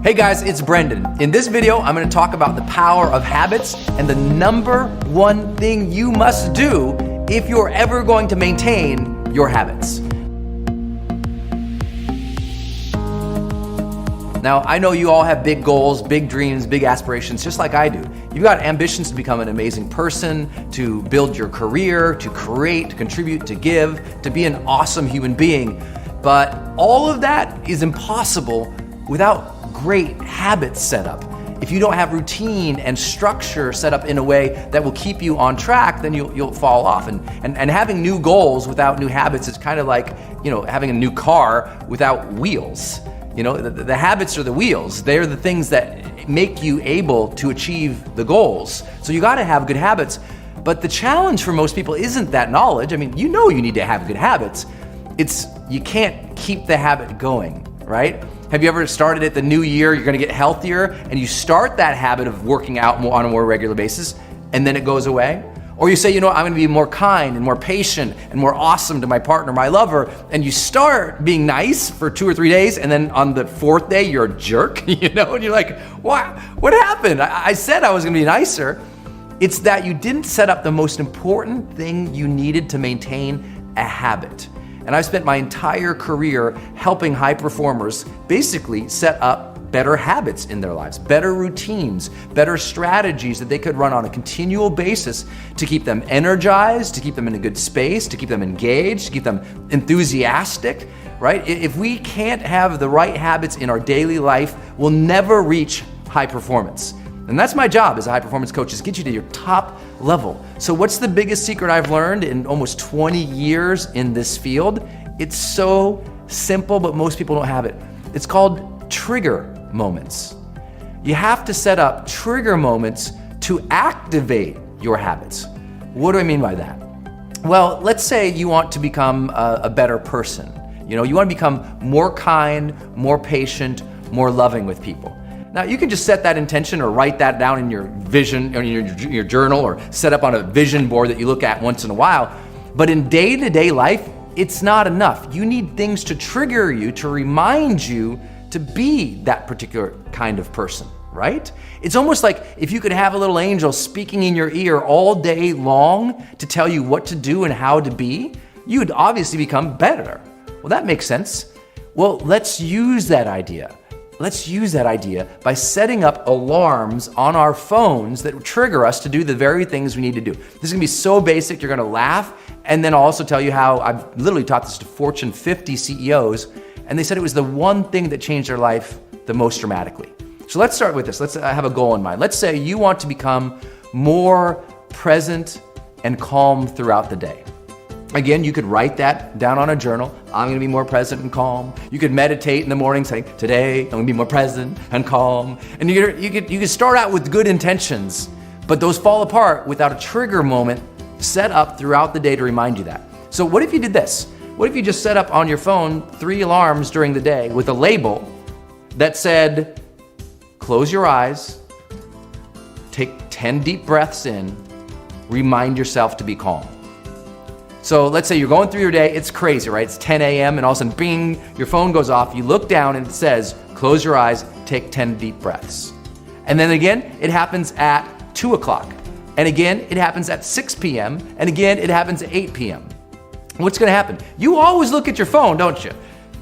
Hey guys, it's Brendon. In this video, I'm going to talk about the power of habits and the number one thing you must do if you're ever going to maintain your habits. Now, I know you all have big goals, big dreams, big aspirations, just like I do. You've got ambitions to become an amazing person, to build your career, to create, to contribute, to give, to be an awesome human being. But all of that is impossible without great habits set up. If you don't have routine and structure set up in a way that will keep you on track, then you'll fall off. And having new goals without new habits is kind of like, having a new car without wheels. The habits are the wheels. They're the things that make you able to achieve the goals. So you got to have good habits. But the challenge for most people isn't that knowledge. I mean, you need to have good habits. It's you can't keep the habit going, right? Have you ever started at the new year, you're gonna get healthier, and you start that habit of working out on a more regular basis, and then it goes away? Or you say, I'm gonna be more kind and more patient and more awesome to my partner, my lover, and you start being nice for 2 or 3 days, and then on the 4th day, you're a jerk, and you're like, what happened? I said I was gonna be nicer. It's that you didn't set up the most important thing you needed to maintain a habit. And I've spent my entire career helping high performers basically set up better habits in their lives, better routines, better strategies that they could run on a continual basis to keep them energized, to keep them in a good space, to keep them engaged, to keep them enthusiastic, right? If we can't have the right habits in our daily life, we'll never reach high performance. And that's my job as a high performance coach, is get you to your top level. So what's the biggest secret I've learned in almost 20 years in this field? It's so simple, but most people don't have it. It's called trigger moments. You have to set up trigger moments to activate your habits. What do I mean by that? Well, let's say you want to become a better person. You want to become more kind, more patient, more loving with people. Now, you can just set that intention or write that down in your vision, or in your journal, or set up on a vision board that you look at once in a while. But in day-to-day life, it's not enough. You need things to trigger you, to remind you to be that particular kind of person, right? It's almost like if you could have a little angel speaking in your ear all day long to tell you what to do and how to be, you'd obviously become better. Well, that makes sense. Well, let's use that idea. Let's use that idea by setting up alarms on our phones that trigger us to do the very things we need to do. This is gonna be so basic, you're gonna laugh, and then I'll also tell you how I've literally taught this to Fortune 50 CEOs, and they said it was the one thing that changed their life the most dramatically. So let's start with this. Let's have a goal in mind. Let's say you want to become more present and calm throughout the day. Again, you could write that down on a journal. I'm gonna be more present and calm. You could meditate in the morning saying, today I'm gonna be more present and calm. And you could start out with good intentions, but those fall apart without a trigger moment set up throughout the day to remind you that. So what if you did this? What if you just set up on your phone 3 alarms during the day with a label that said, close your eyes, take 10 deep breaths in, remind yourself to be calm. So let's say you're going through your day, it's crazy, right? It's 10 a.m. and all of a sudden, bing, your phone goes off. You look down and it says, close your eyes, take 10 deep breaths. And then again, it happens at 2 o'clock. And again, it happens at 6 p.m. And again, it happens at 8 p.m. What's gonna happen? You always look at your phone, don't you?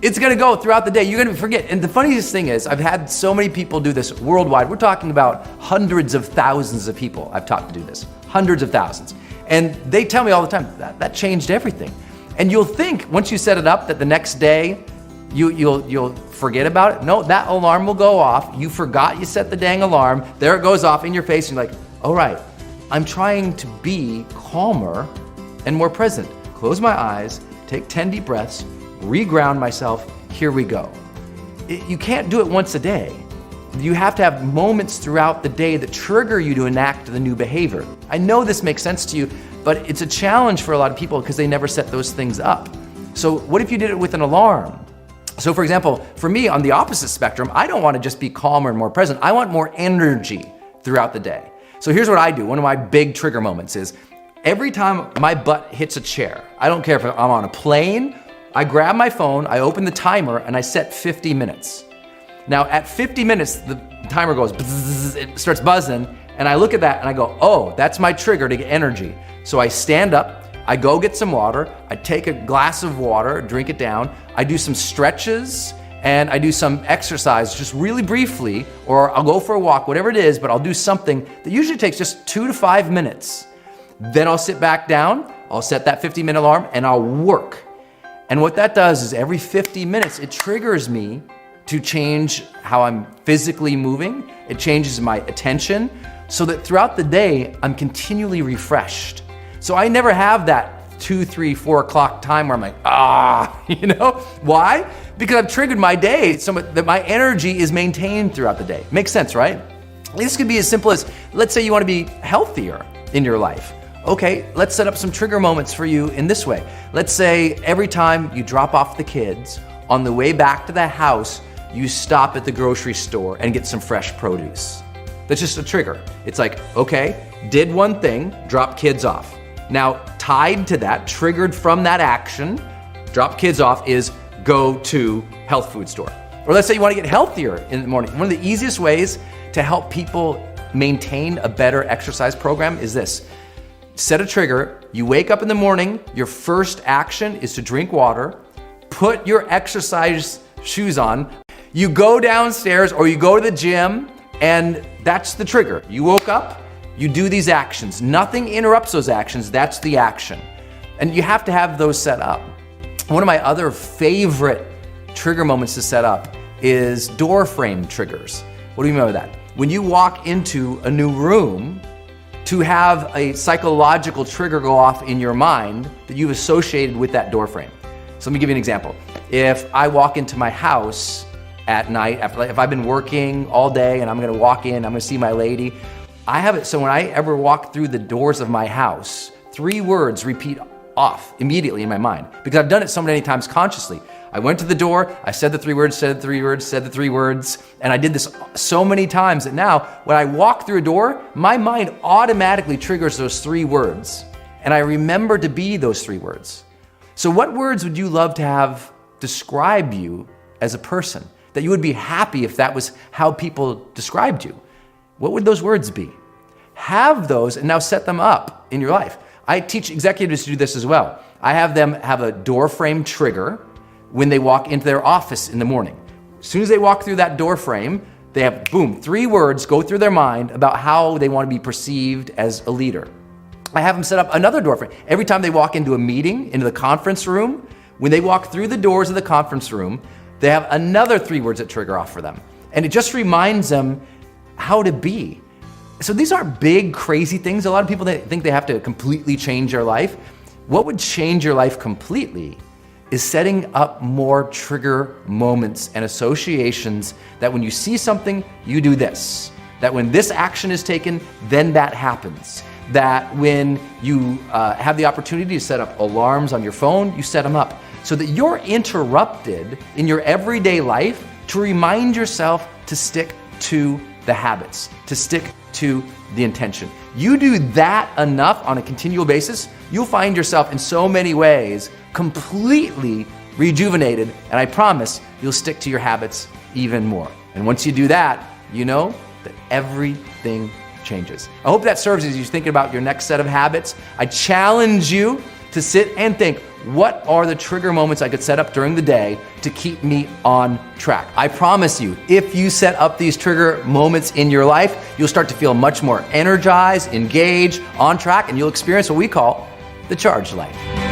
It's gonna go throughout the day. You're gonna forget. And the funniest thing is, I've had so many people do this worldwide. We're talking about hundreds of thousands of people I've taught to do this. Hundreds of thousands. And they tell me all the time, that changed everything. And you'll think, once you set it up, that the next day you'll forget about it. No, that alarm will go off. You forgot you set the dang alarm. There it goes off in your face, and you're like, all right, I'm trying to be calmer and more present. Close my eyes, take 10 deep breaths, reground myself, here we go. You can't do it once a day. You have to have moments throughout the day that trigger you to enact the new behavior. I know this makes sense to you, but it's a challenge for a lot of people because they never set those things up. So what if you did it with an alarm? So for example, for me on the opposite spectrum, I don't want to just be calmer and more present. I want more energy throughout the day. So here's what I do. One of my big trigger moments is every time my butt hits a chair, I don't care if I'm on a plane, I grab my phone, I open the timer, and I set 50 minutes. Now at 50 minutes, the timer goes, bzzz, it starts buzzing, and I look at that and I go, oh, that's my trigger to get energy. So I stand up, I go get some water, I take a glass of water, drink it down, I do some stretches, and I do some exercise just really briefly, or I'll go for a walk, whatever it is, but I'll do something that usually takes just 2 to 5 minutes. Then I'll sit back down, I'll set that 50-minute alarm, and I'll work. And what that does is every 50 minutes, it triggers me to change how I'm physically moving. It changes my attention so that throughout the day, I'm continually refreshed. So I never have that 2, 3, 4 o'clock time where I'm like, Why? Because I've triggered my day so that my energy is maintained throughout the day. Makes sense, right? This could be as simple as, let's say you want to be healthier in your life. Okay, let's set up some trigger moments for you in this way. Let's say every time you drop off the kids, on the way back to the house, you stop at the grocery store and get some fresh produce. That's just a trigger. It's like, okay, did one thing, drop kids off. Now, tied to that, triggered from that action, drop kids off, is go to health food store. Or let's say you want to get healthier in the morning. One of the easiest ways to help people maintain a better exercise program is this. Set a trigger. You wake up in the morning, your first action is to drink water, put your exercise shoes on, you go downstairs or you go to the gym, and that's the trigger. You woke up, you do these actions. Nothing interrupts those actions, that's the action. And you have to have those set up. One of my other favorite trigger moments to set up is door frame triggers. What do you mean by that? When you walk into a new room, to have a psychological trigger go off in your mind that you've associated with that door frame. So let me give you an example. If I walk into my house at night, if I've been working all day and I'm gonna walk in, I'm gonna see my lady, I have it so when I ever walk through the doors of my house, 3 words repeat off immediately in my mind because I've done it so many times consciously. I went to the door, I said the 3 words, said the 3 words, said the 3 words, and I did this so many times that now when I walk through a door, my mind automatically triggers those 3 words, and I remember to be those 3 words. So what words would you love to have describe you as a person? That you would be happy if that was how people described you? What would those words be? Have those and now set them up in your life. I teach executives to do this as well. I have them have a door frame trigger when they walk into their office in the morning. As soon as they walk through that door frame, they have, boom, 3 words go through their mind about how they want to be perceived as a leader. I have them set up another door frame. Every time they walk into a meeting, into the conference room, when they walk through the doors of the conference room, they have another 3 words that trigger off for them. And it just reminds them how to be. So these aren't big, crazy things. A lot of people think they have to completely change their life. What would change your life completely is setting up more trigger moments and associations that when you see something, you do this. That when this action is taken, then that happens. That when you have the opportunity to set up alarms on your phone, you set them up so that you're interrupted in your everyday life to remind yourself to stick to the habits, to stick to the intention. You do that enough on a continual basis, you'll find yourself in so many ways completely rejuvenated, and I promise you'll stick to your habits even more. And once you do that, you know that everything changes. I hope that serves as you're thinking about your next set of habits. I challenge you to sit and think, what are the trigger moments I could set up during the day to keep me on track? I promise you, if you set up these trigger moments in your life, you'll start to feel much more energized, engaged, on track, and you'll experience what we call the charged life.